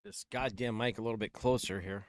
This goddamn mic a little bit closer here.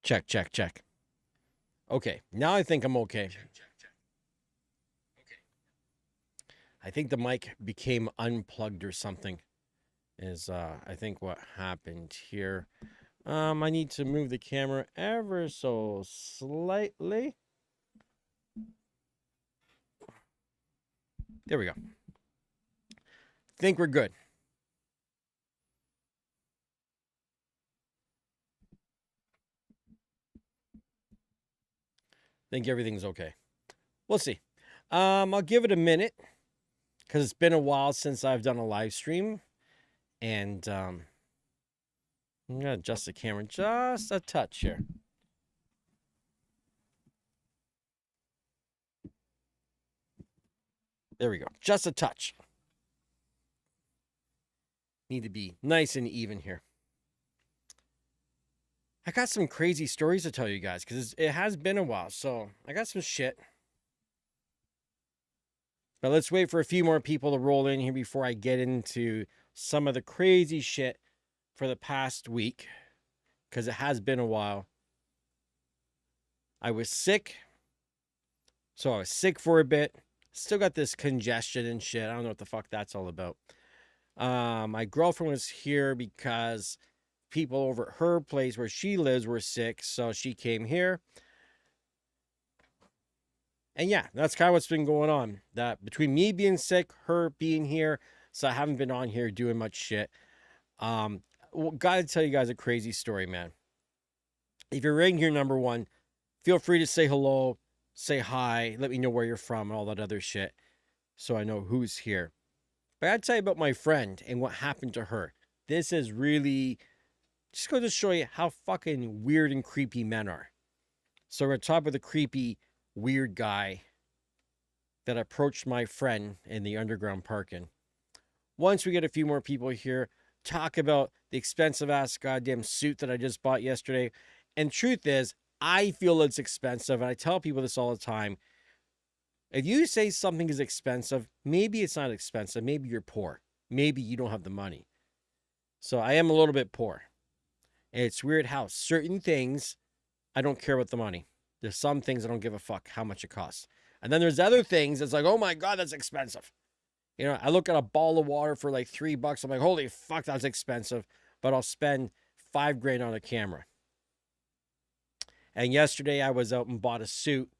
Check, check, check. Okay, now I think I'm okay. I think the mic became unplugged or something. Is I think what happened here. I need to move the camera ever so slightly. There we go. Think we're good. Think everything's okay. We'll see. I'll give it a minute because it's been a while since I've done a live stream, and I'm gonna adjust the camera just a touch here. There we go. Just a touch. Need to be nice and even here. I got some crazy stories to tell you guys because it has been a while. So I got some shit. But let's wait for a few more people to roll in here before I get into some of the crazy shit for the past week because it has been a while. I was sick. So I was sick for a bit. Still got this congestion and shit. I don't know what the fuck that's all about. My girlfriend was here because people over at her place where she lives were sick, so she came here. And yeah, that's kind of what's been going on. That between me being sick, her being here, so I haven't been on here doing much shit. Gotta tell you guys a crazy story, man. If you're in here, number one, feel free to say hello, say hi, let me know where you're from and all that other shit, so I know who's here. But I gotta tell you about my friend and what happened to her. This is really just going to show you how fucking weird and creepy men are. So we're talking about the creepy, weird guy that approached my friend in the underground parking. Once we get a few more people here, talk about the expensive ass goddamn suit that I just bought yesterday. And truth is, I feel it's expensive. And I tell people this all the time. If you say something is expensive, maybe it's not expensive. Maybe you're poor. Maybe you don't have the money. So I am a little bit poor. And it's weird how certain things, I don't care about the money. There's some things I don't give a fuck how much it costs. And then there's other things that's like, oh my God, that's expensive. You know, I look at a bottle of water for like $3. I'm like, holy fuck, that's expensive. But I'll spend $5,000 on a camera. And yesterday I was out and bought a suit.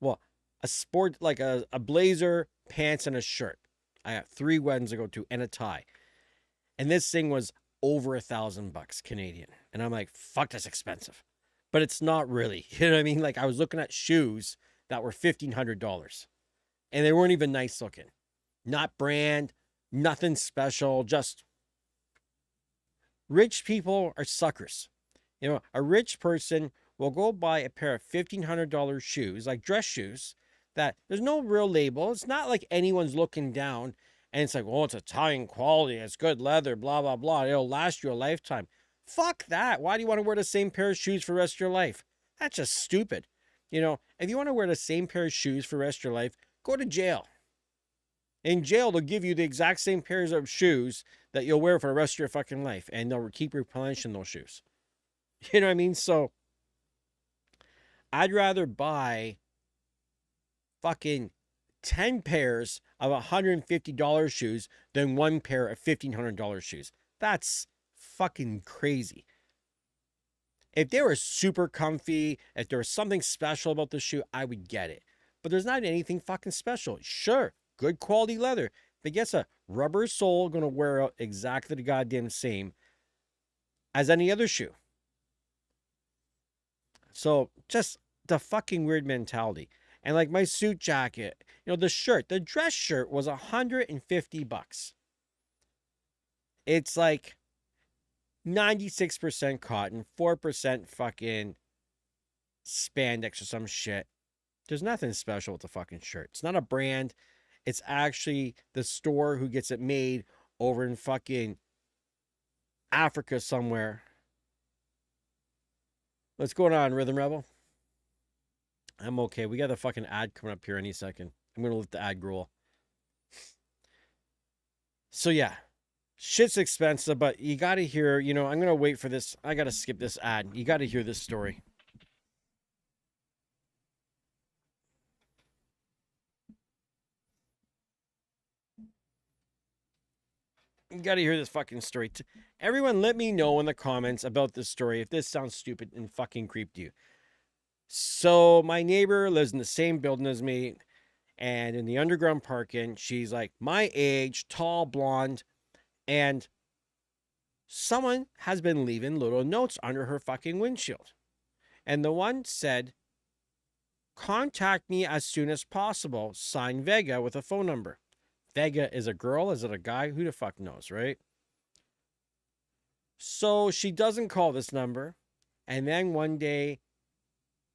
Well, a sport, like a blazer, pants, and a shirt. I got 3 weddings to go to and a tie. And this thing was over $1,000 Canadian. And I'm like, fuck, that's expensive. But it's not really. You know what I mean? Like I was looking at shoes that were $1,500. And they weren't even nice looking. Not brand, nothing special, just rich people are suckers. You know, a rich person will go buy a pair of $1,500 shoes, like dress shoes, that there's no real label. It's not like anyone's looking down and it's like, oh, it's Italian quality, it's good leather, blah, blah, blah. It'll last you a lifetime. Fuck that. Why do you want to wear the same pair of shoes for the rest of your life? That's just stupid. You know, if you want to wear the same pair of shoes for the rest of your life, go to jail. In jail, they'll give you the exact same pairs of shoes that you'll wear for the rest of your fucking life, and they'll keep replenishing those shoes. You know what I mean? So I'd rather buy fucking 10 pairs of $150 shoes than one pair of $1,500 shoes. That's fucking crazy. If they were super comfy, if there was something special about the shoe, I would get it. But there's not anything fucking special. Sure, good quality leather, but guess a rubber sole gonna wear out exactly the goddamn same as any other shoe. So just the fucking weird mentality. And like my suit jacket, the shirt, the dress shirt was $150. It's like 96% cotton, 4% fucking spandex or some shit. There's nothing special with the fucking shirt. It's not a brand. It's actually the store who gets it made over in fucking Africa somewhere. What's going on, Rhythm Rebel? I'm okay. We got a fucking ad coming up here any second. I'm going to let the ad roll. So, yeah. Shit's expensive, but you got to hear, I'm going to wait for this. I got to skip this ad. You got to hear this story. You got to hear this fucking story. Everyone, let me know in the comments about this story if this sounds stupid and fucking creeped you. So, my neighbor lives in the same building as me and in the underground parking. She's like my age, tall, blonde, and someone has been leaving little notes under her fucking windshield. And the one said, "Contact me as soon as possible. Sign Vega," with a phone number. Vega is a girl? Is it a guy? Who the fuck knows, right? So she doesn't call this number. And then one day,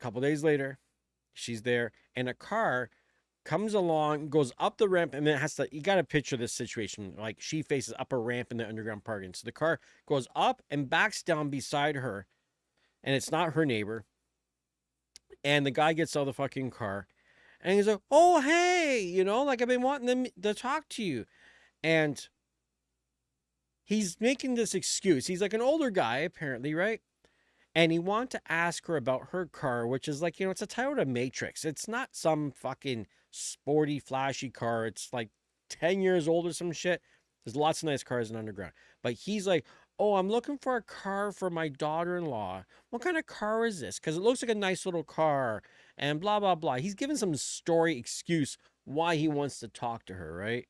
a couple days later, she's there and a car comes along, goes up the ramp, and then you got to picture this situation. Like she faces up a ramp in the underground parking. So the car goes up and backs down beside her, and it's not her neighbor. And the guy gets out of the fucking car and he's like, "Oh, hey, like I've been wanting to talk to you." And he's making this excuse. He's like an older guy, apparently, right? And he wanted to ask her about her car, which is like, it's a Toyota Matrix. It's not some fucking sporty, flashy car. It's like 10 years old or some shit. There's lots of nice cars in underground. But he's like, "Oh, I'm looking for a car for my daughter-in-law. What kind of car is this? Because it looks like a nice little car." And blah, blah, blah. He's giving some story excuse why he wants to talk to her, right?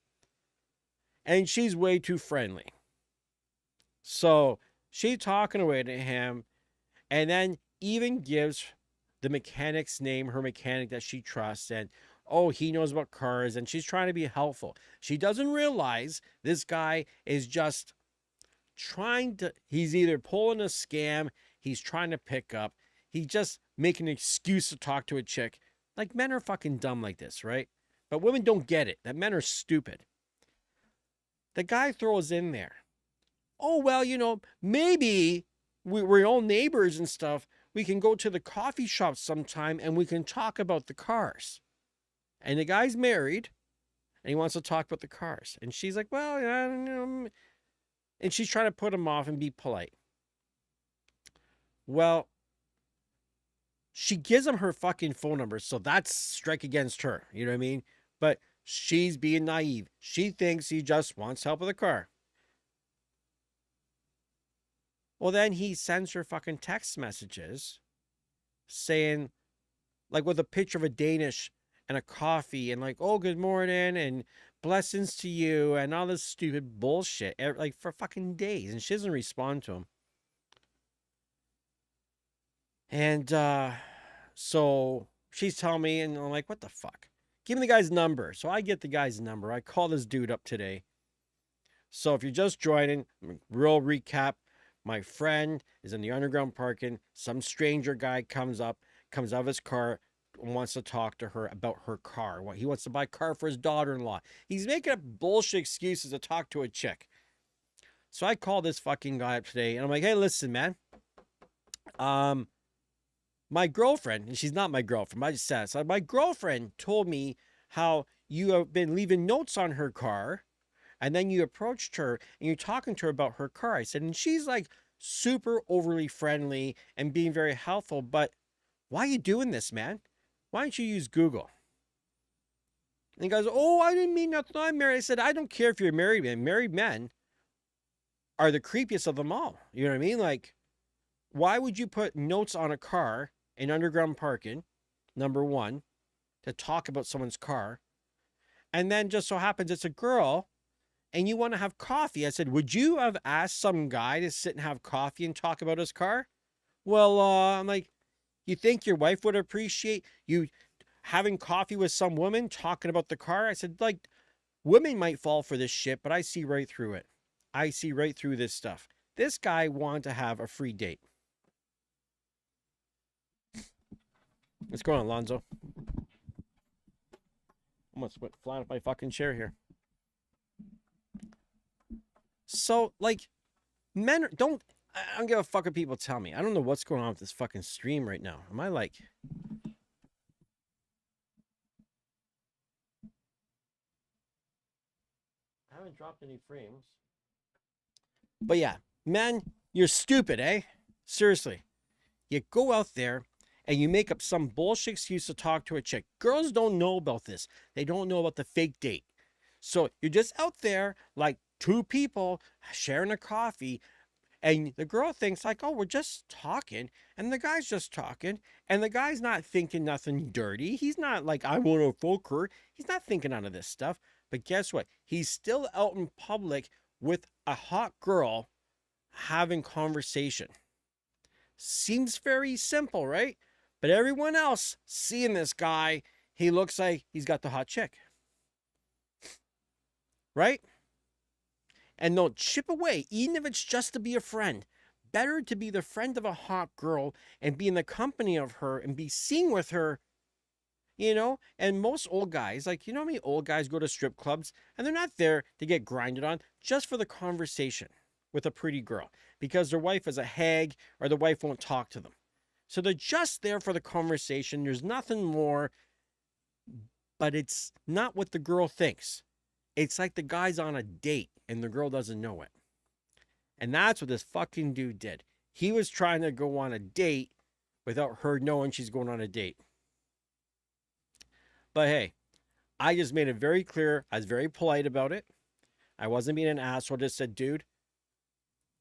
And she's way too friendly. So she's talking away to him and then even gives the mechanic's name, her mechanic that she trusts, and he knows about cars, and she's trying to be helpful. She doesn't realize this guy is just he's either pulling a scam, he's trying to pick up, he's just making an excuse to talk to a chick. Like, men are fucking dumb like this, right? But women don't get it, that men are stupid. The guy throws in there, "Oh, well, maybe we're all neighbors and stuff. We can go to the coffee shop sometime and we can talk about the cars." And the guy's married and he wants to talk about the cars. And she's like, "Well, and she's trying to put him off and be polite. Well, she gives him her fucking phone number. So that's strike against her. You know what I mean? But she's being naive. She thinks he just wants help with a car. Well, then he sends her fucking text messages saying, like, with a picture of a Danish and a coffee and like, "Oh, good morning and blessings to you," and all this stupid bullshit, like for fucking days. And she doesn't respond to him. And so she's telling me, and I'm like, "What the fuck? Give me the guy's number." So I get the guy's number. I call this dude up today. So if you're just joining, real recap. My friend is in the underground parking. Some stranger guy comes out of his car, and wants to talk to her about her car. He wants to buy a car for his daughter-in-law. He's making up bullshit excuses to talk to a chick. So I call this fucking guy up today, and I'm like, "Hey, listen, man. My girlfriend," and she's not my girlfriend, I just said, so my girlfriend told me how you have been leaving notes on her car, and then you approached her and you're talking to her about her car." I said, "And she's like super overly friendly and being very helpful. But why are you doing this, man? Why don't you use Google? And he goes, oh, I didn't mean nothing. I'm married. I said, I don't care if you're married man. Married men are the creepiest of them all. You know what I mean? Like, why would you put notes on a car in underground parking, number one, to talk about someone's car? And then just so happens it's a girl and you want to have coffee. I said, would you have asked some guy to sit and have coffee and talk about his car? Well, I'm like, you think your wife would appreciate you having coffee with some woman talking about the car? I said, like, women might fall for this shit, but I see right through it. I see right through this stuff. This guy wanted to have a free date. What's going on, Lonzo? Almost went flying off my fucking chair here. So, like, men don't. I don't give a fuck what people tell me. I don't know what's going on with this fucking stream right now. Am I like. I haven't dropped any frames. But yeah, men, you're stupid, eh? Seriously. You go out there and you make up some bullshit excuse to talk to a chick. Girls don't know about this. They don't know about the fake date. So you're just out there like two people sharing a coffee, and the girl thinks like, oh, we're just talking, and the guy's just talking, and the guy's not thinking nothing dirty. He's not like, I want to fuck her. He's not thinking none of this stuff. But guess what? He's still out in public with a hot girl having conversation. Seems very simple, right? But everyone else seeing this guy, he looks like he's got the hot chick. Right? And they'll chip away, even if it's just to be a friend. Better to be the friend of a hot girl and be in the company of her and be seen with her, you know? And most old guys, like, you know how many old guys go to strip clubs and they're not there to get grinded on, just for the conversation with a pretty girl because their wife is a hag or the wife won't talk to them. So they're just there for the conversation. There's nothing more, but it's not what the girl thinks. It's like the guy's on a date and the girl doesn't know it. And that's what this fucking dude did. He was trying to go on a date without her knowing she's going on a date. But hey, I just made it very clear. I was very polite about it. I wasn't being an asshole. I just said, dude,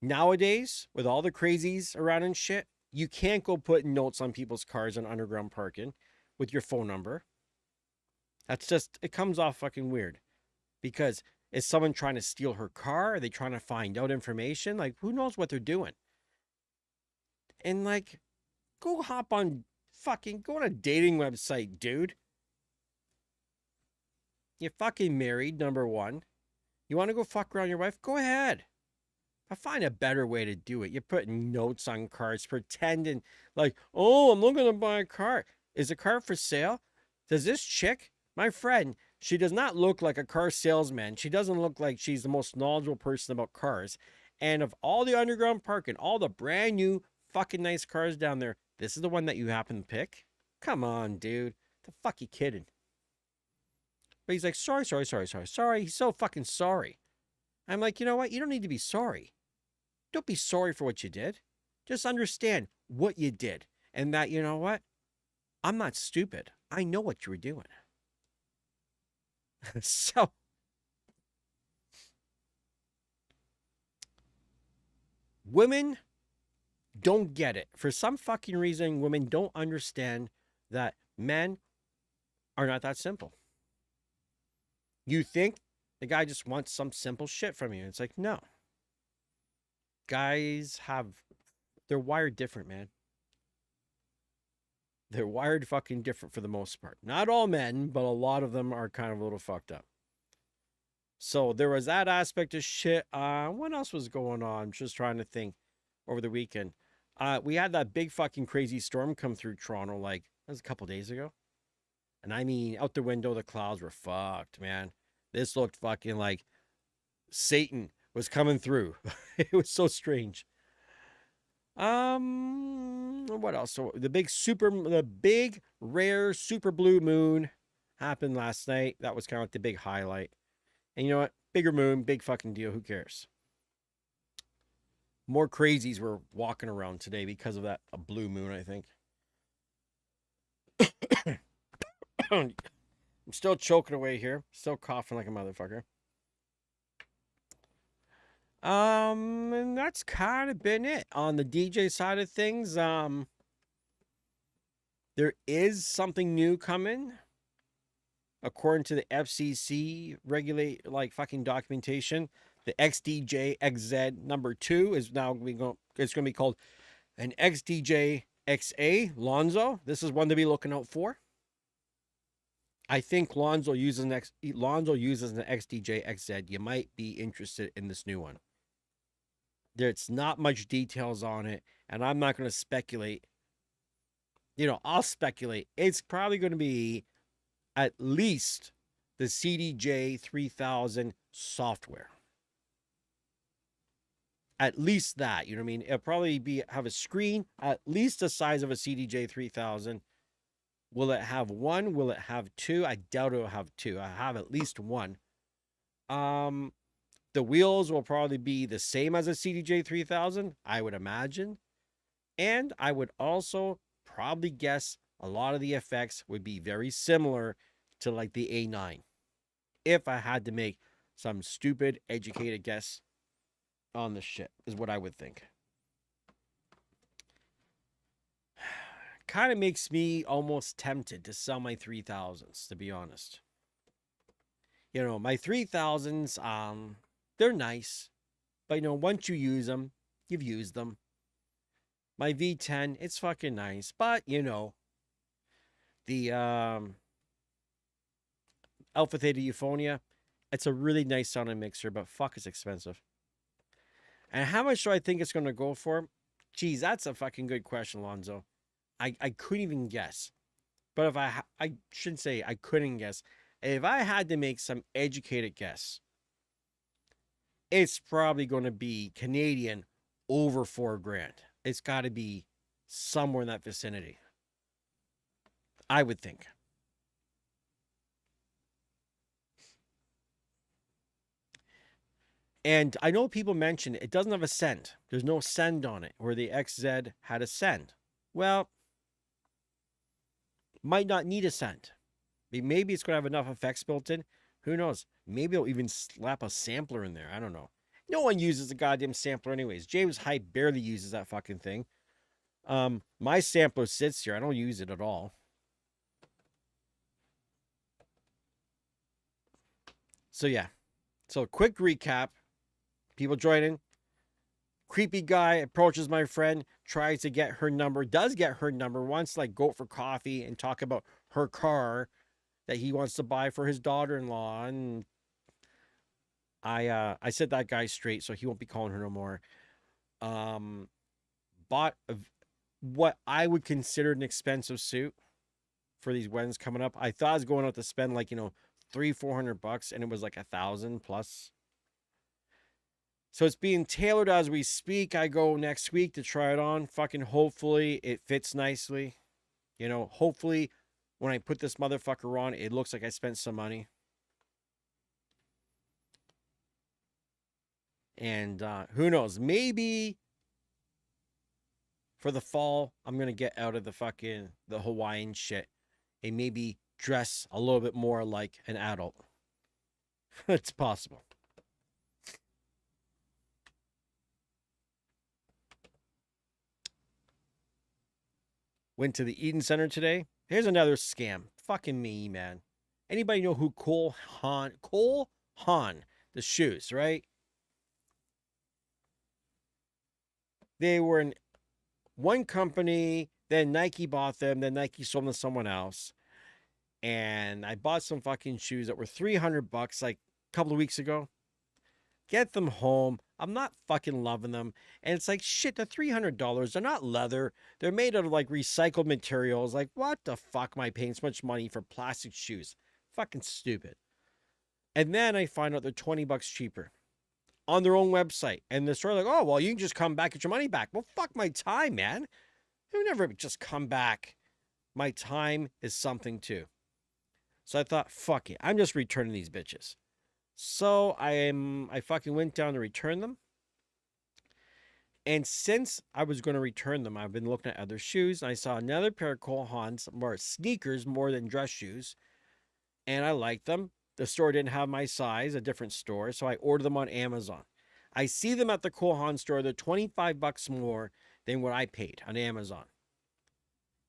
nowadays, with all the crazies around and shit, you can't go putting notes on people's cars on underground parking with your phone number. That's just, it comes off fucking weird. Because is someone trying to steal her car? Are they trying to find out information? Like, who knows what they're doing? And like, go hop on go on a dating website, dude. You're fucking married, number one. You want to go fuck around your wife? Go ahead. But find a better way to do it. You're putting notes on cars, pretending like, oh, I'm looking to buy a car. Is the car for sale? Does this chick, my friend, she does not look like a car salesman. She doesn't look like she's the most knowledgeable person about cars. And of all the underground parking, all the brand new fucking nice cars down there, this is the one that you happen to pick? Come on, dude. The fuck you kidding? But he's like, sorry. He's so fucking sorry. I'm like, you know what? You don't need to be sorry. Don't be sorry for what you did. Just understand what you did. And that, you know what? I'm not stupid. I know what you were doing. So, women don't get it. For some fucking reason, women don't understand that men are not that simple. You think the guy just wants some simple shit from you. It's like, no. Guys they're wired different, man. They're wired fucking different for the most part. Not all men, but a lot of them are kind of a little fucked up. So there was that aspect of shit. What else was going on? Just trying to think over the weekend. We had that big fucking crazy storm come through Toronto, like, that was a couple days ago. And I mean, out the window, the clouds were fucked, man. This looked fucking like Satan was coming through. It was so strange. What else? So the big rare super blue moon happened last night. That was kind of like the big highlight. And you know what? Bigger moon, big fucking deal. Who cares? More crazies were walking around today because of that a blue moon, I think. I'm still choking away here. Still coughing like a motherfucker. And that's kind of been it on the DJ side of things. There is something new coming. According to the FCC regulate like fucking documentation, the XDJ XZ number 2 is now it's going to be called an XDJ XA Lonzo. This is one to be looking out for. I think Lonzo uses an XDJ XZ. You might be interested in this new one. There's not much details on it, and I'm not going to speculate. I'll speculate. It's probably going to be at least the CDJ 3000 software. At least that, you know what I mean? It'll probably have a screen at least the size of a CDJ 3000. Will it have one? Will it have two? I doubt it'll have two. I have at least one. The wheels will probably be the same as a CDJ 3000, I would imagine. And I would also probably guess a lot of the effects would be very similar to like the A9. If I had to make some stupid, educated guess on the shit, is what I would think. Kind of makes me almost tempted to sell my 3000s, to be honest. My 3000s, they're nice, but once you use them, you've used them. My V10, it's fucking nice, but the Alpha Theta Euphonia, it's a really nice sounding mixer, but fuck, it's expensive. And how much do I think it's going to go for? Geez, that's a fucking good question, Lonzo. I couldn't even guess. But if I shouldn't say I couldn't guess. If I had to make some educated guess, it's probably going to be Canadian over $4,000. It's got to be somewhere in that vicinity, I would think. And I know people mention it doesn't have a send. There's no send on it, where the XZ had a send. Well, might not need a send. Maybe it's going to have enough effects built in. Who knows? Maybe it'll even slap a sampler in there. I don't know. No one uses the goddamn sampler anyways. James Hype barely uses that fucking thing. My sampler sits here. I don't use it at all. So yeah. So quick recap. People joining. Creepy guy approaches my friend, tries to get her number, does get her number, wants to like go for coffee and talk about her car that he wants to buy for his daughter-in-law. And I set that guy straight, so he won't be calling her no more. Bought what I would consider an expensive suit for these weddings coming up. I thought I was going out to spend like, $300-400, and it was like $1,000 plus. So it's being tailored as we speak. I go next week to try it on. Fucking hopefully it fits nicely. Hopefully when I put this motherfucker on, it looks like I spent some money. And who knows? Maybe for the fall, I'm going to get out of the Hawaiian shit and maybe dress a little bit more like an adult. It's possible. Went to the Eden Center today. Here's another scam. Fucking me, man. Anybody know who Cole Haan, the shoes, right? They were in one company, then Nike bought them, then Nike sold them to someone else. And I bought some fucking shoes that were $300 like a couple of weeks ago. Get them home. I'm not fucking loving them. And it's like, shit, they're $300. They're not leather. They're made out of like recycled materials. Like, what the fuck am I paying so much money for plastic shoes? Fucking stupid. And then I find out they're $20 cheaper on their own website. And the store like, oh, well, you can just come back, get your money back. Well, fuck my time, man. I never just come back. My time is something too. So I thought, fuck it. I'm just returning these bitches. So I fucking went down to return them. And since I was going to return them, I've been looking at other shoes. And I saw another pair of Cole Haans, more sneakers more than dress shoes. And I liked them. The store didn't have my size, a different store. So I ordered them on Amazon. I see them at the Cole Haan store. They're 25 bucks more than what I paid on Amazon.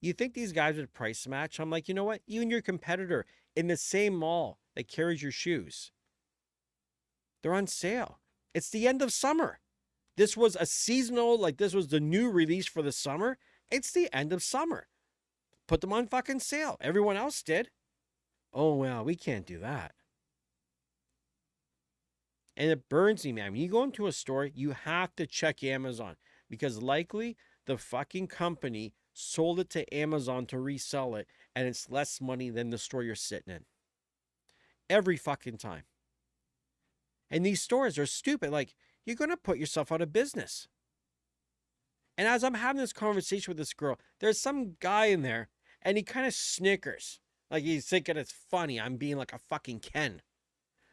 You think these guys would price match? I'm like, you know what? You and your competitor in the same mall that carries your shoes, they're on sale. It's the end of summer. This was a seasonal, like this was the new release for the summer. It's the end of summer. Put them on fucking sale. Everyone else did. Oh, well, we can't do that. And it burns me, man. When you go into a store, you have to check Amazon because likely the fucking company sold it to Amazon to resell it and it's less money than the store you're sitting in. Every fucking time. And these stores are stupid. Like, you're going to put yourself out of business. And as I'm having this conversation with this girl, there's some guy in there and he kind of snickers. Like he's thinking it's funny. I'm being like a fucking Ken.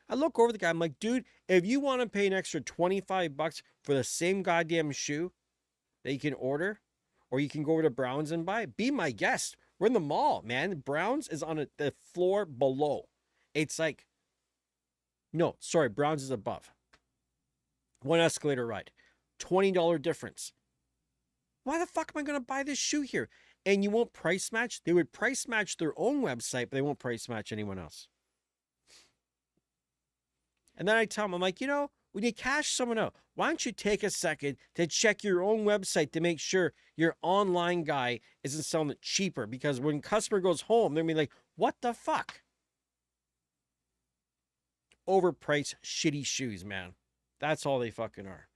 I look over the guy. I'm like, dude, if you want to pay an extra 25 bucks for the same goddamn shoe that you can order, or you can go over to Browns and buy, be my guest. We're in the mall, man. Browns is on the floor below. It's like, no, sorry, Browns is above. One escalator ride. $20 difference. Why the fuck am I going to buy this shoe here? And you won't price match? They would price match their own website, but they won't price match anyone else. And then I tell them, I'm like, you know, when you cash someone out, why don't you take a second to check your own website to make sure your online guy isn't selling it cheaper? Because when customer goes home, they're going to be like, what the fuck? Overpriced, shitty shoes, man. That's all they fucking are.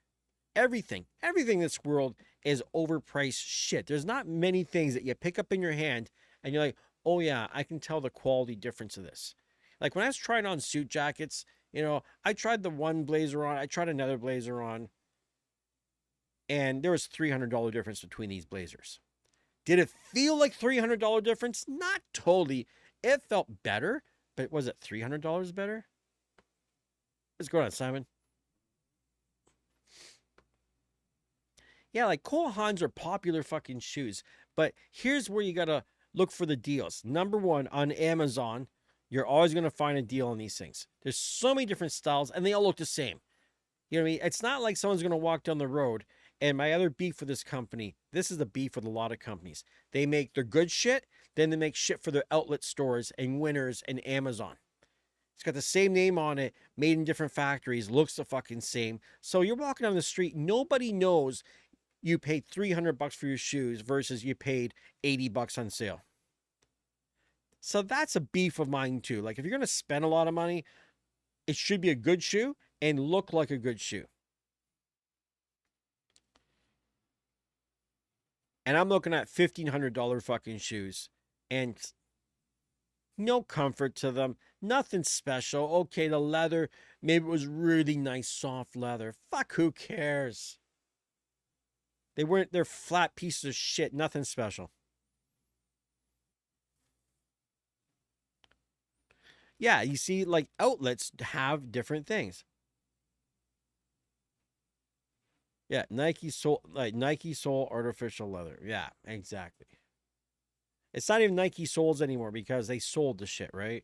Everything in this world is overpriced shit. There's not many things that you pick up in your hand and you're like, oh yeah, I can tell the quality difference of this. Like when I was trying on suit jackets, you know, I tried the one blazer on, I tried another blazer on, and there was $300 difference between these blazers. Did it feel like $300 difference? Not totally. It felt better, but was it $300 better? What's going on, Simon? Yeah, like Cole Haans are popular fucking shoes, but here's where you gotta look for the deals. Number one, on Amazon, you're always gonna find a deal on these things. There's so many different styles, and they all look the same. You know what I mean? It's not like someone's gonna walk down the road. And my other beef with this company, this is the beef with a lot of companies. They make their good shit, then they make shit for their outlet stores and Winners and Amazon. It's got the same name on it, made in different factories, looks the fucking same. So you're walking down the street, nobody knows you paid 300 bucks for your shoes versus you paid 80 bucks on sale. So that's a beef of mine too. Like if you're going to spend a lot of money, it should be a good shoe and look like a good shoe. And I'm looking at $1,500 fucking shoes and no comfort to them, nothing special. Okay, the leather, maybe it was really nice soft leather. Fuck, who cares? They're flat pieces of shit, nothing special. Yeah, you see, like outlets have different things. Yeah, Nike Sole artificial leather. Yeah, exactly. It's not even Nike soles anymore because they sold the shit, right?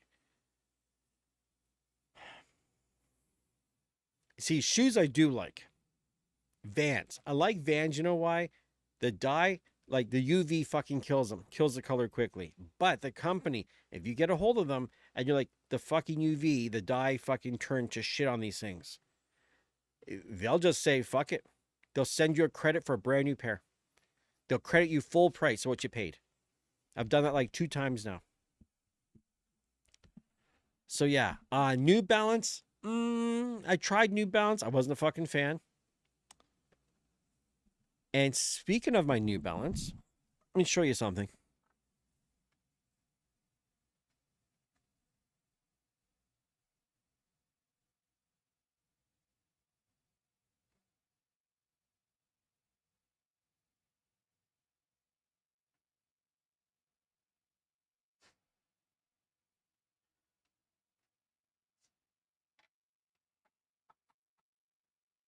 See, shoes I do like. Vans. I like Vans, you know why? The dye, like the UV fucking kills them, kills the color quickly. But the company, if you get a hold of them and you're like, the fucking UV, the dye fucking turned to shit on these things, they'll just say, fuck it. They'll send you a credit for a brand new pair. They'll credit you full price of what you paid. I've done that like 2 times now. So yeah, New Balance. I tried New Balance. I wasn't a fucking fan. And speaking of my New Balance, let me show you something.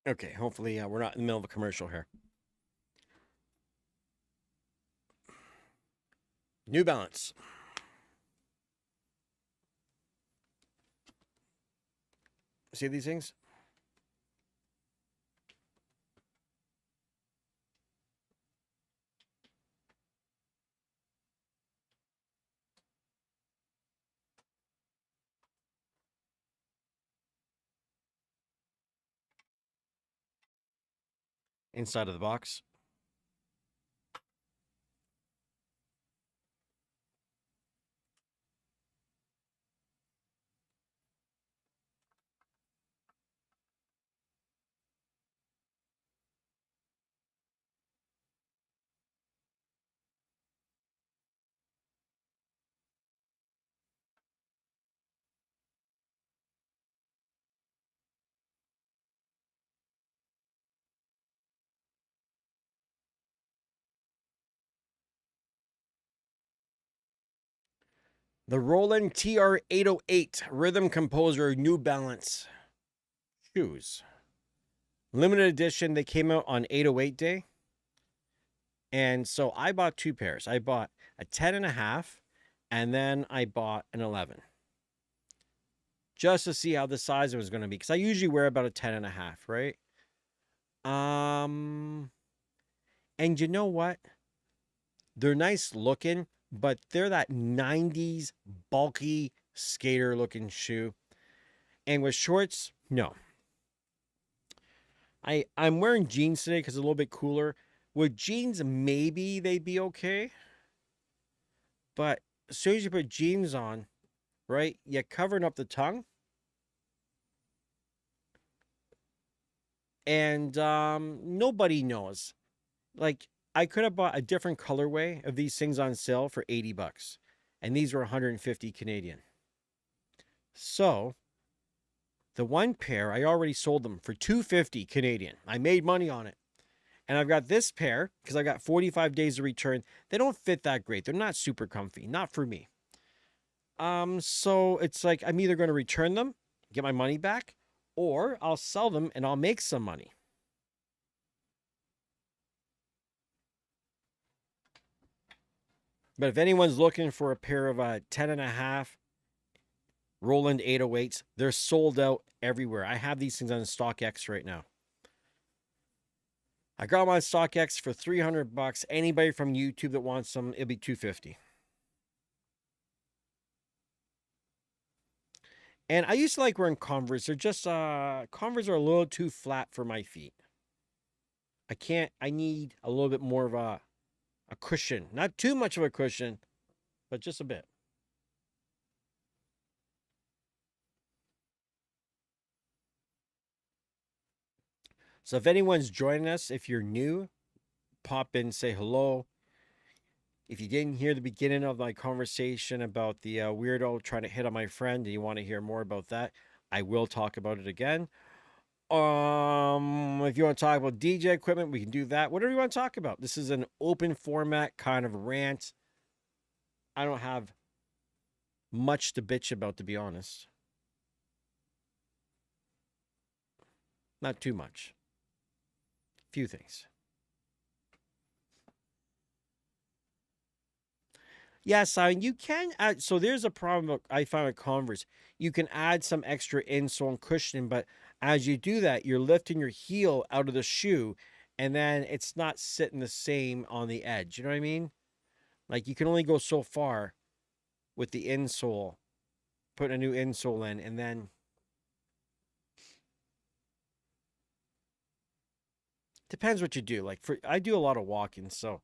Okay, hopefully we're not in the middle of a commercial here. New Balance. See these things? Inside of the box. The Roland TR-808 Rhythm Composer New Balance shoes. Limited edition. They came out on 808 day. And so I bought two pairs. I bought a 10.5 and then I bought an 11. Just to see how the size was going to be. Because I usually wear about a 10.5, right? And you know what? They're nice looking, but they're that 90s bulky skater looking shoe. And with shorts, no. I'm wearing jeans today because it's a little bit cooler. With jeans, maybe they'd be okay. But as soon as you put jeans on, right, you're covering up the tongue. And nobody knows. Like, I could have bought a different colorway of these things on sale for 80 bucks. And these were 150 Canadian. So, the one pair, I already sold them for 250 Canadian. I made money on it. And I've got this pair, because I've got 45 days to return. They don't fit that great. They're not super comfy. Not for me. So it's like I'm either going to return them, get my money back, or I'll sell them and I'll make some money. But if anyone's looking for a pair of 10.5 Roland 808s, they're sold out everywhere. I have these things on StockX right now. I got them on StockX for 300 bucks. Anybody from YouTube that wants them, it'll be 250. And I used to like wearing Converse. They're just Converse are a little too flat for my feet. I need a little bit more of a cushion. Not too much of a cushion, but just a bit. So if anyone's joining us, if you're new, pop in, say hello. If you didn't hear the beginning of my conversation about the weirdo trying to hit on my friend and you want to hear more about that, I will talk about it again. If you want to talk about DJ equipment, we can do that. Whatever you want to talk about. This is an open format kind of rant. I don't have much to bitch about, to be honest. Not too much. Few things. Yes, I mean, you can add. So there's a problem I found with Converse. You can add some extra insole and cushioning, but as you do that, you're lifting your heel out of the shoe, and then it's not sitting the same on the edge. You know what I mean? Like you can only go so far with the insole, putting a new insole in, and then depends what you do. Like I do a lot of walking, so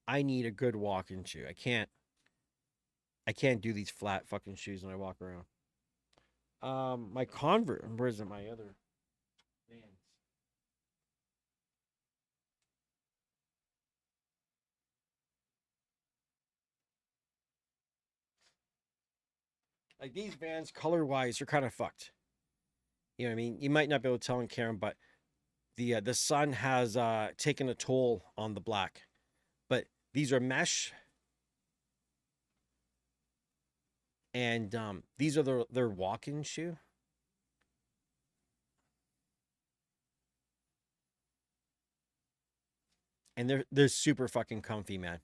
I need a good walking shoe. I can't do these flat fucking shoes when I walk around. My Converse. Where's my other Vans? Like these Vans, color wise, are kind of fucked. You know what I mean? You might not be able to tell in camera, but the sun has taken a toll on the black. But these are mesh, and these are their walk-in shoe. And they're super fucking comfy, man.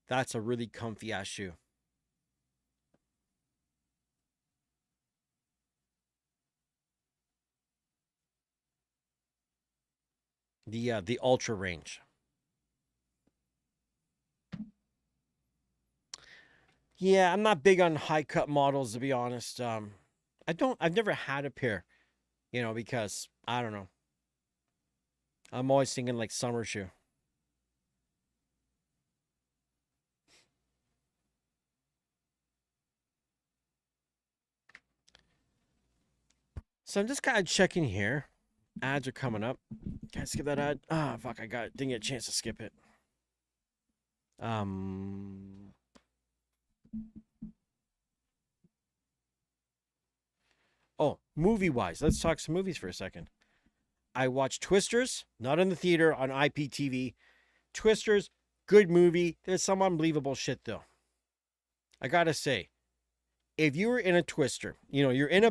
That's a really comfy ass shoe. The Ultra range. Yeah, I'm not big on high cut models to be honest. I've never had a pair, because I don't know. I'm always thinking like summer shoe. So I'm just kind of checking here. Ads are coming up. Can I skip that ad? Ah, fuck, didn't get a chance to skip it. Um oh, movie wise, let's talk some movies for a second. I watched Twisters, not in the theater, on IPTV. Twisters, good movie. There's some unbelievable shit though. I gotta say, if you were in a Twister, you're in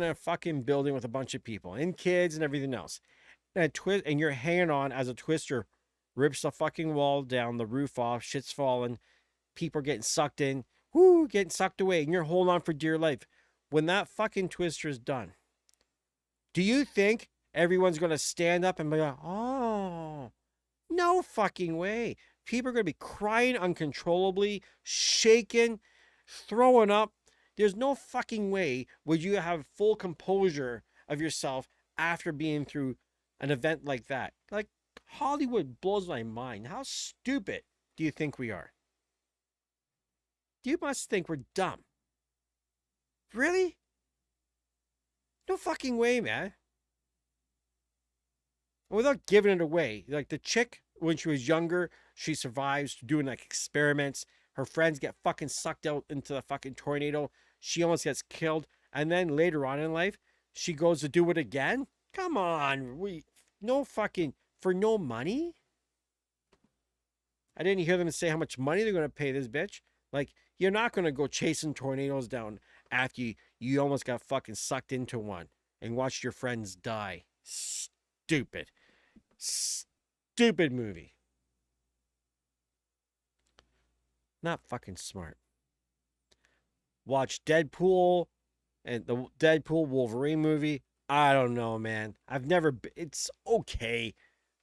a fucking building with a bunch of people and kids and everything else, and you're hanging on as a Twister rips the fucking wall down, the roof off, shit's falling, people are getting sucked in, getting sucked away, and you're holding on for dear life. When that fucking Twister is done, do you think everyone's gonna stand up and be like, oh, no fucking way. People are going to be crying uncontrollably, shaking, throwing up. There's no fucking way would you have full composure of yourself after being through an event like that. Like, Hollywood blows my mind. How stupid do you think we are? You must think we're dumb. Really? No fucking way, man. Without giving it away, like the chick when she was younger, she survives doing like experiments. Her friends get fucking sucked out into the fucking tornado. She almost gets killed, and then later on in life, she goes to do it again. Come on, we no fucking for no money. I didn't hear them say how much money they're gonna pay this bitch. Like you're not gonna go chasing tornadoes down after you almost got fucking sucked into one and watched your friends die. Stupid. Stupid movie. Not fucking smart. Watch Deadpool and the Deadpool Wolverine movie. I don't know, man. It's okay.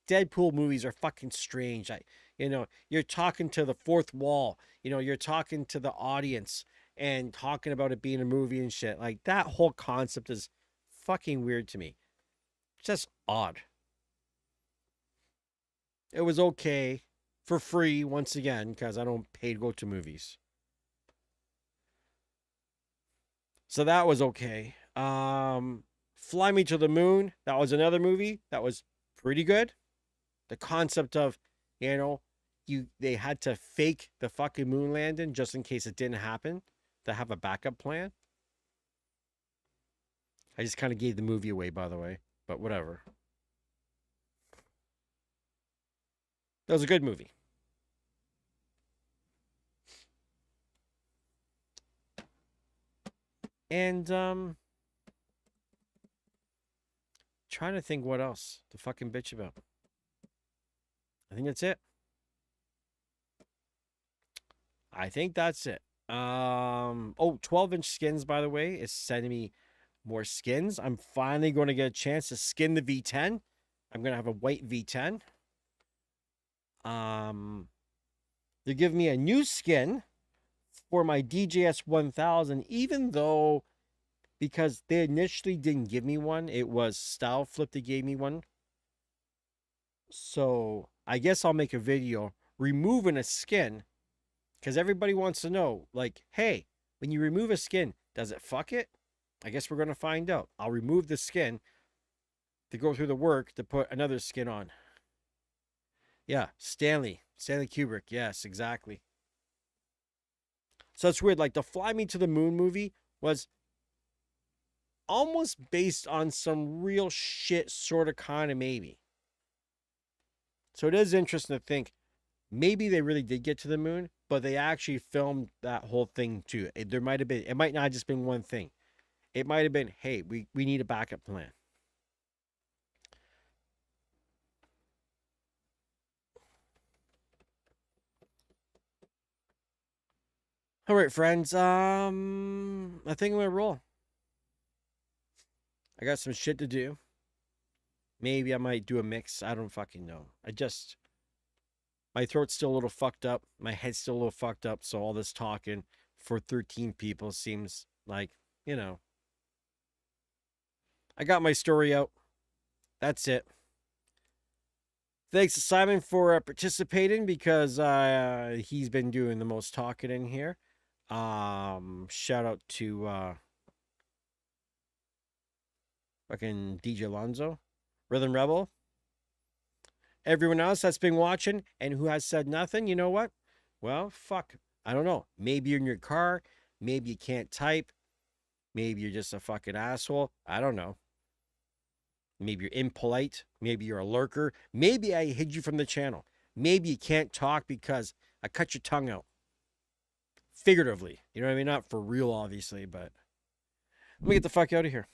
Deadpool movies are fucking strange. You're talking to the fourth wall. You're talking to the audience and talking about it being a movie and shit. Like that whole concept is fucking weird to me. It's just odd. It was okay for free once again because I don't pay to go to movies. So that was okay. Fly Me to the Moon. That was another movie that was pretty good. The concept of, you know, they had to fake the fucking moon landing just in case it didn't happen to have a backup plan. I just kind of gave the movie away, by the way, but whatever. That was a good movie. And trying to think what else to fucking bitch about. I think that's it. I think that's it. 12-inch skins, by the way, is sending me more skins. I'm finally going to get a chance to skin the V10. I'm going to have a white V10. They're giving me a new skin for my DJS 1000, even though because they initially didn't give me one, it was Style Flip that gave me one. So I guess I'll make a video removing a skin because everybody wants to know, like, hey, when you remove a skin, does it fuck it? I guess we're going to find out. I'll remove the skin to go through the work to put another skin on. Yeah, Stanley Kubrick. Yes, exactly. So it's weird. Like the Fly Me to the Moon movie was almost based on some real shit, sort of, kind of, maybe. So it is interesting to think maybe they really did get to the moon, but they actually filmed that whole thing too. There might have been, it might not have just been one thing. It might have been, hey, we need a backup plan. All right, friends. I think I'm gonna roll. I got some shit to do. Maybe I might do a mix. I don't fucking know. My throat's still a little fucked up. My head's still a little fucked up. So all this talking for 13 people seems like, you know, I got my story out. That's it. Thanks to Simon for participating because he's been doing the most talking in here. Shout out to fucking DJ Alonzo, Rhythm Rebel, everyone else that's been watching and who has said nothing. You know what? Well, fuck. I don't know. Maybe you're in your car. Maybe you can't type. Maybe you're just a fucking asshole. I don't know. Maybe you're impolite. Maybe you're a lurker. Maybe I hid you from the channel. Maybe you can't talk because I cut your tongue out. Figuratively. You know what I mean? Not for real, obviously, but let me get the fuck out of here.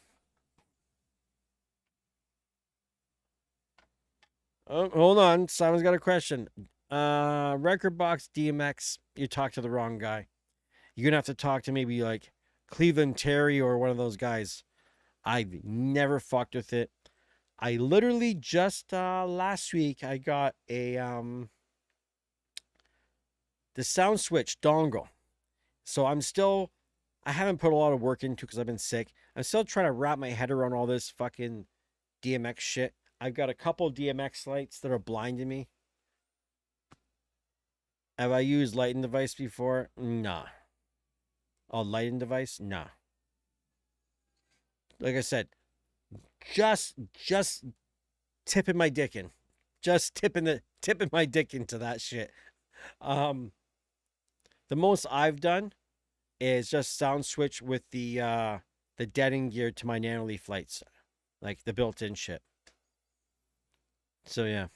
Oh, hold on. Simon's got a question. Record Box DMX, you talked to the wrong guy. You're gonna have to talk to maybe like Cleveland Terry or one of those guys. I've never fucked with it. I literally just last week I got a the sound switch dongle. So I haven't put a lot of work into because I've been sick. I'm still trying to wrap my head around all this fucking DMX shit. I've got a couple DMX lights that are blinding me. Have I used lighting device before? Nah. Oh, lighting device? Nah. Like I said, just tipping my dick in. Just tipping my dick into that shit. The most I've done is just sound switch with the deadening gear to my Nanoleaf lights. Like the built-in shit. So yeah.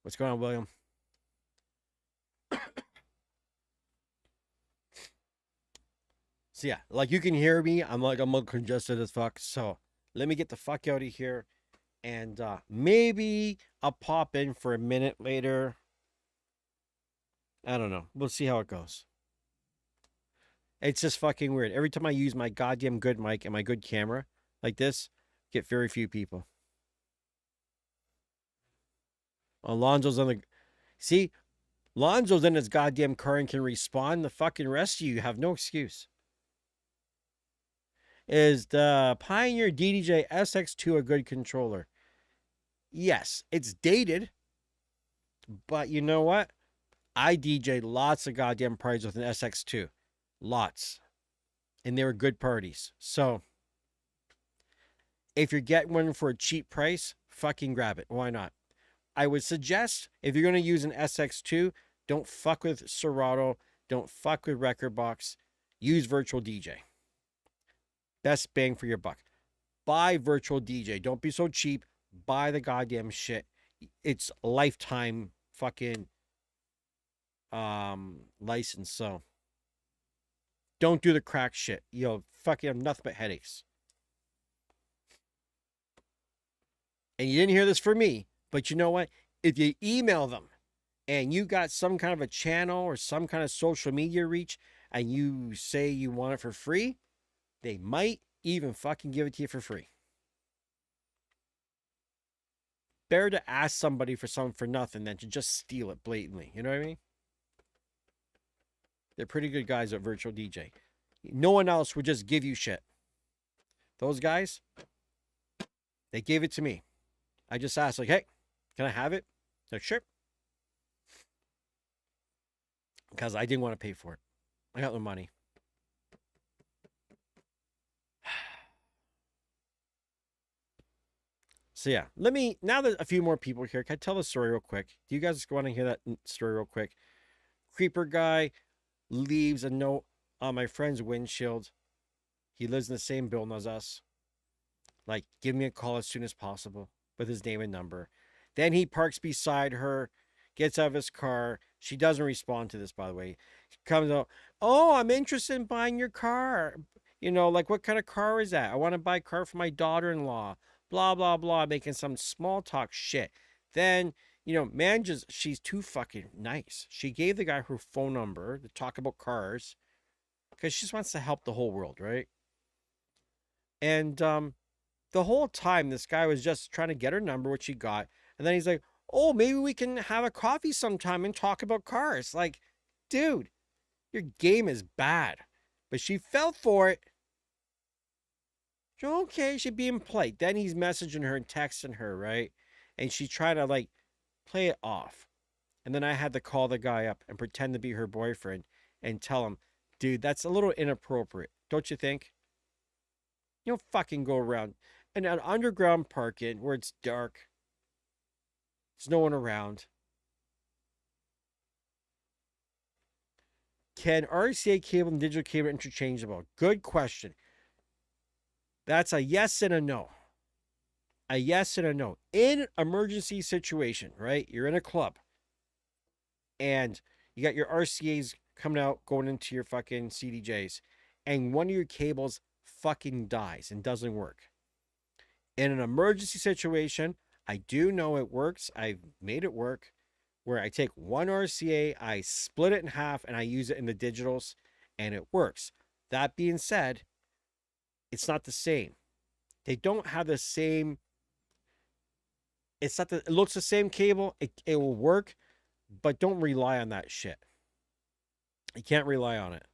What's going on, William? So yeah, like you can hear me. I'm congested as fuck. So let me get the fuck out of here. And maybe I'll pop in for a minute later. I don't know. We'll see how it goes. It's just fucking weird. Every time I use my goddamn good mic and my good camera like this, get very few people. Alonzo's on the. See, Lonzo's in his goddamn car and can respawn. The fucking rest of you have no excuse. Is the Pioneer DDJ SX2 a good controller? Yes, it's dated, but you know what? I DJ'd lots of goddamn parties with an SX2. Lots. And they were good parties. So, if you're getting one for a cheap price, fucking grab it. Why not? I would suggest, if you're going to use an SX2, don't fuck with Serato. Don't fuck with Record Box. Use Virtual DJ. Best bang for your buck. Buy Virtual DJ. Don't be so cheap. Buy the goddamn shit. It's lifetime fucking license. So don't do the crack shit. You'll fucking have nothing but headaches. And you didn't hear this from me, but you know what? If you email them and you got some kind of a channel or some kind of social media reach and you say you want it for free, they might even fucking give it to you for free. Better to ask somebody for something for nothing than to just steal it blatantly. You know what I mean? They're pretty good guys at Virtual DJ. No one else would just give you shit. Those guys, they gave it to me. I just asked, like, hey, can I have it? They're like, sure. Because I didn't want to pay for it. I got the money. So yeah, now that a few more people are here, can I tell the story real quick? Do you guys want to hear that story real quick? Creeper guy leaves a note on my friend's windshield. He lives in the same building as us. Like, give me a call as soon as possible with his name and number. Then he parks beside her, gets out of his car. She doesn't respond to this, by the way. She comes out, oh, I'm interested in buying your car. You know, like, what kind of car is that? I want to buy a car for my daughter-in-law. Blah, blah, blah, making some small talk shit. Then Man, she's too fucking nice. She gave the guy her phone number to talk about cars because she just wants to help the whole world, right? And the whole time, this guy was just trying to get her number, which she got. And then he's like, oh, maybe we can have a coffee sometime and talk about cars. Like, dude, your game is bad. But she fell for it. Okay, she's being polite. Then he's messaging her and texting her, right? And she tried to like play it off. And then I had to call the guy up and pretend to be her boyfriend and tell him, dude, that's a little inappropriate. Don't you think? You don't fucking go around in an underground parking where it's dark. There's no one around. Can RCA cable and digital cable interchangeable? Good question. That's a yes and a no. A yes and a no. In emergency situation, right? You're in a club and you got your RCAs coming out, going into your fucking CDJs, and one of your cables fucking dies and doesn't work. In an emergency situation, I do know it works. I've made it work where I take one RCA, I split it in half, and I use it in the digitals, and it works. That being said, it's not the same. They don't have the same. It looks the same cable. It will work, but don't rely on that shit. You can't rely on it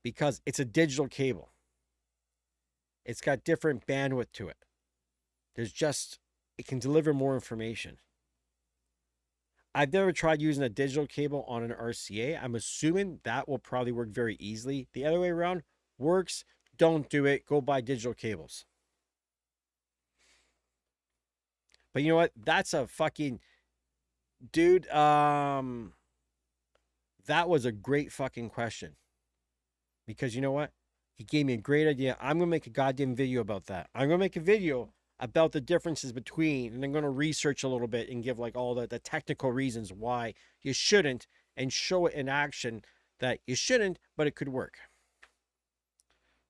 because it's a digital cable. It's got different bandwidth to it. It can deliver more information. I've never tried using a digital cable on an RCA. I'm assuming that will probably work very easily. The other way around works. Don't do it. Go buy digital cables. But you know what? That's a fucking dude. That was a great fucking question. Because you know what? He gave me a great idea. I'm gonna make a goddamn video about that. I'm gonna make a video about the differences between, and I'm going to research a little bit and give like all the technical reasons why you shouldn't and show it in action that you shouldn't, but it could work.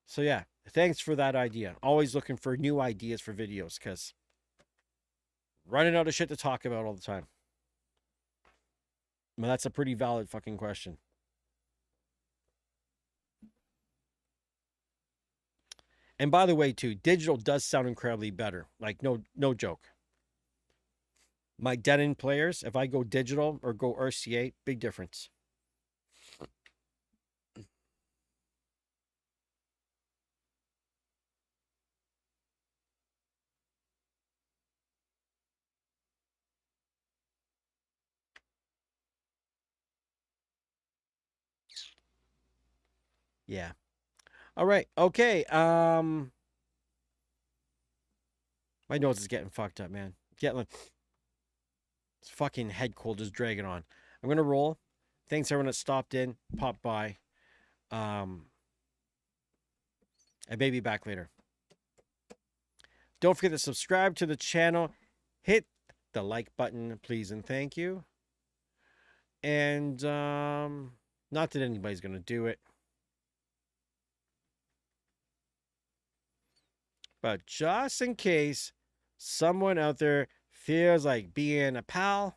So yeah, thanks for that idea. Always looking for new ideas for videos because running out of shit to talk about all the time. Well, that's a pretty valid fucking question. And by the way, too, digital does sound incredibly better. Like no joke. My dead-end players, if I go digital or go RCA, big difference. Yeah. All right. Okay. My nose is getting fucked up, man. Getting like it's fucking head cold just dragging on. I'm gonna roll. Thanks everyone that stopped in, popped by. I may be back later. Don't forget to subscribe to the channel. Hit the like button, please and thank you. And not that anybody's gonna do it. But just in case someone out there feels like being a pal,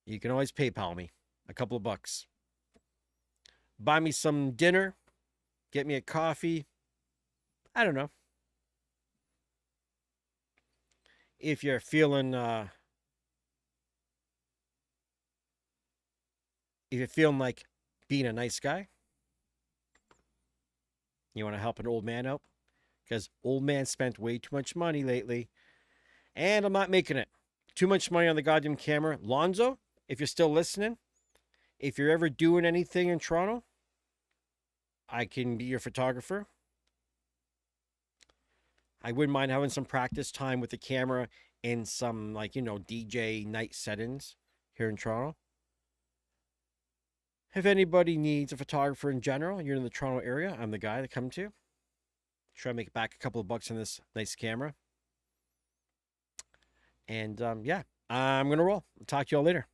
you can always PayPal me a couple of bucks. Buy me some dinner, get me a coffee. I don't know. If you're feeling like being a nice guy, you want to help an old man out because old man spent way too much money lately, and I'm not making it. Too much money on the goddamn camera. Lonzo, if you're still listening, if you're ever doing anything in Toronto, I can be your photographer. I wouldn't mind having some practice time with the camera and some DJ night settings here in Toronto. If anybody needs a photographer in general, you're in the Toronto area, I'm the guy to come to. Try to make back a couple of bucks on this nice camera. And yeah, I'm going to roll. Talk to y'all later.